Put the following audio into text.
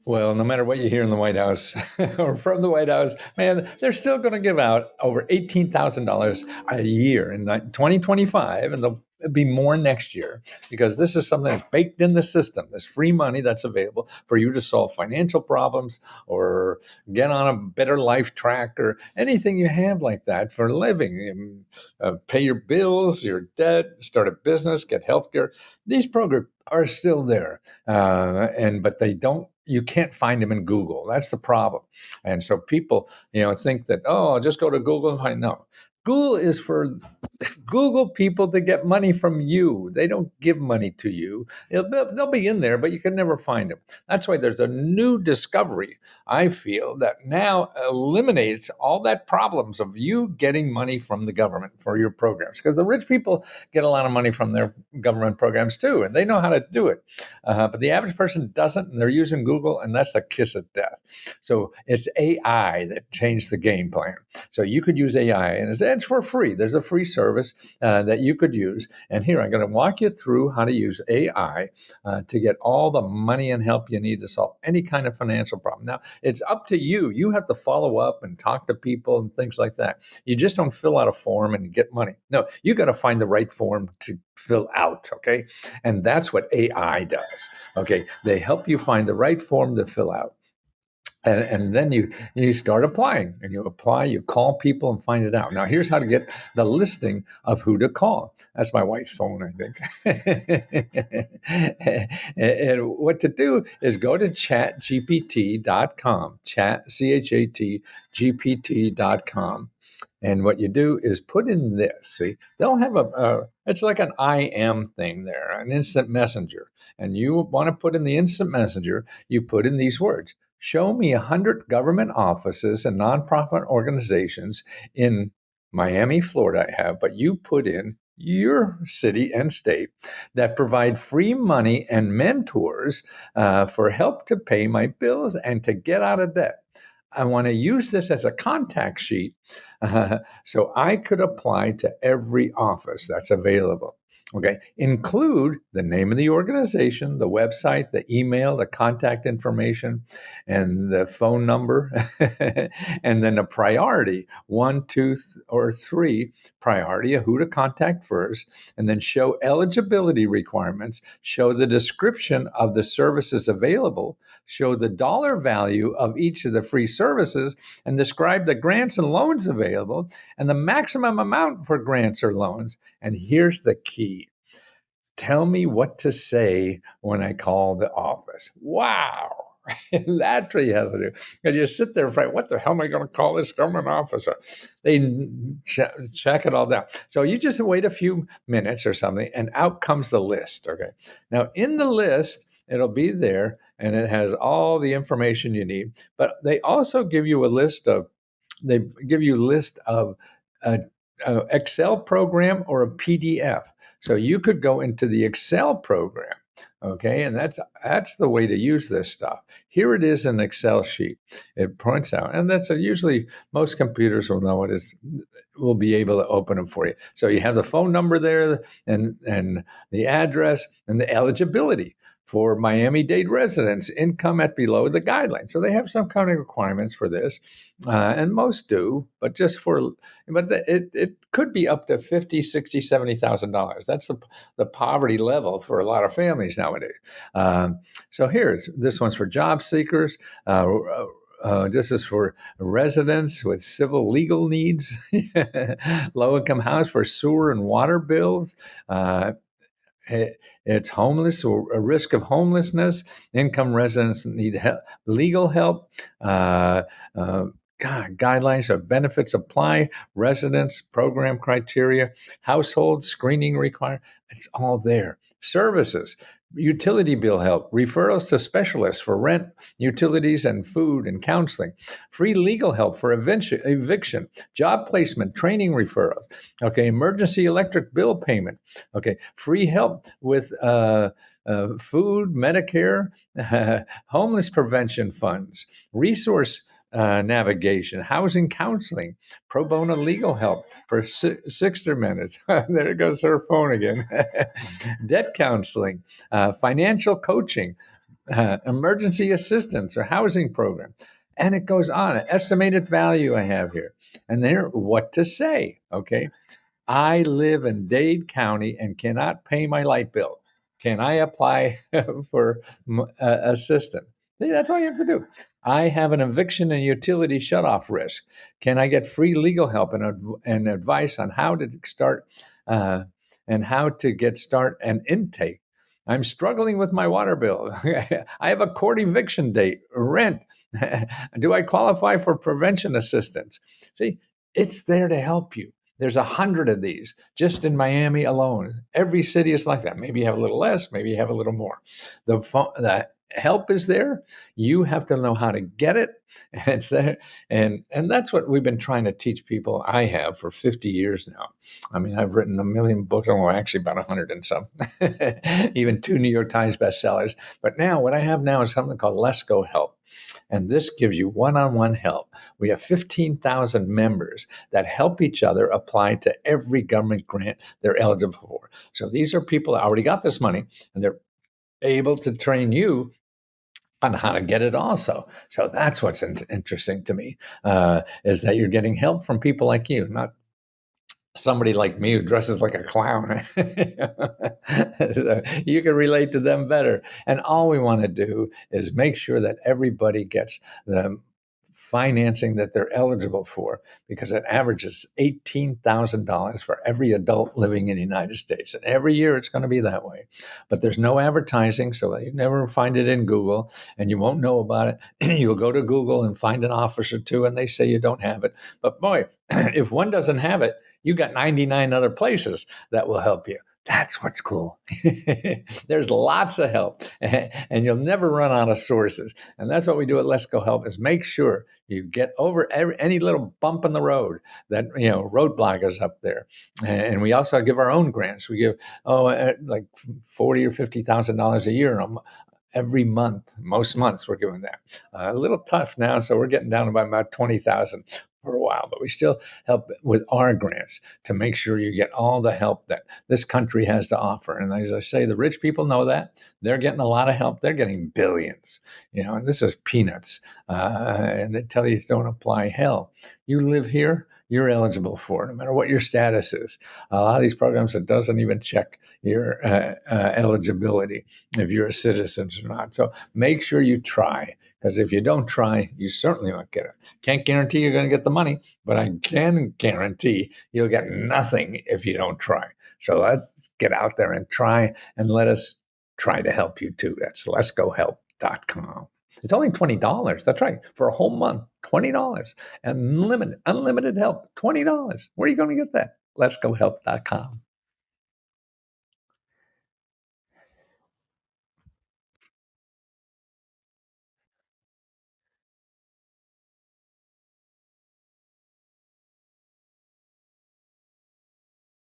Well, no matter what you hear in the White House or from the White House, man, they're still going to give out over $18,000 a year in 2025, and there'll be more next year because this is something that's baked in the system. This free money that's available for you to solve financial problems or get on a better life track or anything you have like that for a living. Pay your bills, your debt, start a business, get health care. These programs are still there, but they don't. You can't find them in Google. That's the problem. And so people, think that, oh, I'll just go to Google and find. No, Google is for Google people to get money from you. They don't give money to you. They'll be in there, but you can never find them. That's why there's a new discovery, I feel, that now eliminates all that problems of you getting money from the government for your programs. Because the rich people get a lot of money from their government programs too, and they know how to do it. But the average person doesn't, and they're using Google, and that's the kiss of death. So it's AI that changed the game plan. So you could use AI, and it's for free. There's a free service that you could use. And here, I'm going to walk you through how to use AI to get all the money and help you need to solve any kind of financial problem. Now, it's up to you. You have to follow up and talk to people and things like that. You just don't fill out a form and get money. No, you got to find the right form to fill out, okay? And that's what AI does, okay? They help you find the right form to fill out. And then you start applying, and you apply, you call people and find it out. Now, here's how to get the listing of who to call. That's my wife's phone, I think. And what to do is go to chatgpt.com, chatgpt.com. And what you do is put in this. See, they'll have it's like an IM thing there, an instant messenger. And you want to put in the instant messenger, you put in these words. Show me 100 government offices and nonprofit organizations in Miami, Florida, I have, but you put in your city and state that provide free money and mentors for help to pay my bills and to get out of debt. I want to use this as a contact sheet so I could apply to every office that's available. Okay, include the name of the organization, the website, the email, the contact information, and the phone number, and then a priority, 1, 2, or 3 priority of who to contact first, and then show eligibility requirements, show the description of the services available, show the dollar value of each of the free services, and describe the grants and loans available and the maximum amount for grants or loans. And here's the key. Tell me what to say when I call the office. Wow. That's what you have to do. Because you sit there and think, what the hell am I going to call this government officer? They check it all down. So you just wait a few minutes or something, and out comes the list. Okay. Now, in the list, it'll be there, and it has all the information you need. But they also give you a list of an Excel program or a PDF. So you could go into the Excel program, okay, and that's the way to use this stuff. Here it is in Excel sheet. It points out, and that's usually most computers will know it is. Will be able to open them for you. So you have the phone number there, and the address and the eligibility. For Miami-Dade residents, income at below the guidelines. So they have some kind of requirements for this, and most do, but it could be up to $50,000, $60,000, $70,000. That's the poverty level for a lot of families nowadays. So this one's for job seekers. This is for residents with civil legal needs, low-income house for sewer and water bills. It's homeless or a risk of homelessness. Income residents need legal help. Guidelines of benefits apply. Residents, program criteria, household screening requirement. It's all there. Services. Utility bill help, referrals to specialists for rent, utilities, and food and counseling, free legal help for eviction, job placement, training referrals, okay, emergency electric bill payment, okay, free help with food, Medicare, homeless prevention funds, resource navigation, housing counseling, pro bono legal help for 60 minutes. There goes her phone again. Debt counseling, financial coaching, emergency assistance or housing program. And it goes on. Estimated value I have here. And there, what to say. Okay. I live in Dade County and cannot pay my light bill. Can I apply for assistance? See, that's all you have to do. I have an eviction and utility shutoff risk. Can I get free legal help and advice on how to start uh, and how to get start an intake? I'm struggling with my water bill. I have a court eviction date, rent. Do I qualify for prevention assistance? See, it's there to help you. There's 100 of these just in Miami alone. Every city is like that. Maybe you have a little less, maybe you have a little more. The help is there. You have to know how to get it. And it's there. And that's what we've been trying to teach people. I have for 50 years now. I mean, I've written a million books, well, actually about 100 and some, even 2 New York Times bestsellers. But now what I have now is something called Let's Go Help. And this gives you one-on-one help. We have 15,000 members that help each other apply to every government grant they're eligible for. So these are people that already got this money, and they're able to train you on how to get it also. So that's what's interesting to me, is that you're getting help from people like you, not somebody like me who dresses like a clown. So you can relate to them better. And all we want to do is make sure that everybody gets the financing that they're eligible for, because it averages $18,000 for every adult living in the United States. And every year it's going to be that way. But there's no advertising, so you never find it in Google, and you won't know about it. You'll go to Google and find an office or two, and they say you don't have it. But boy, if one doesn't have it, you got 99 other places that will help you. That's what's cool. There's lots of help, and you'll never run out of sources. And that's what we do at Let's Go Help, is make sure you get over any little bump in the road that, roadblock is up there. And we also give our own grants. We give, like $40,000 or $50,000 a year every month. Most months we're giving that. A little tough now, so we're getting down to about 20,000 for a while, but we still help with our grants to make sure you get all the help that this country has to offer. And as I say, the rich people know that. They're getting a lot of help. They're getting billions, and this is peanuts. And they tell you don't apply. Hell, you live here, you're eligible for it, no matter what your status is. A lot of these programs, it doesn't even check your eligibility if you're a citizen or not. So make sure you try, because if you don't try, you certainly won't get it. Can't guarantee you're going to get the money, but I can guarantee you'll get nothing if you don't try. So let's get out there and try, and let us try to help you too. That's letsgohelp.com. It's only $20. That's right. For a whole month, $20. And unlimited help, $20. Where are you going to get that? Letsgohelp.com.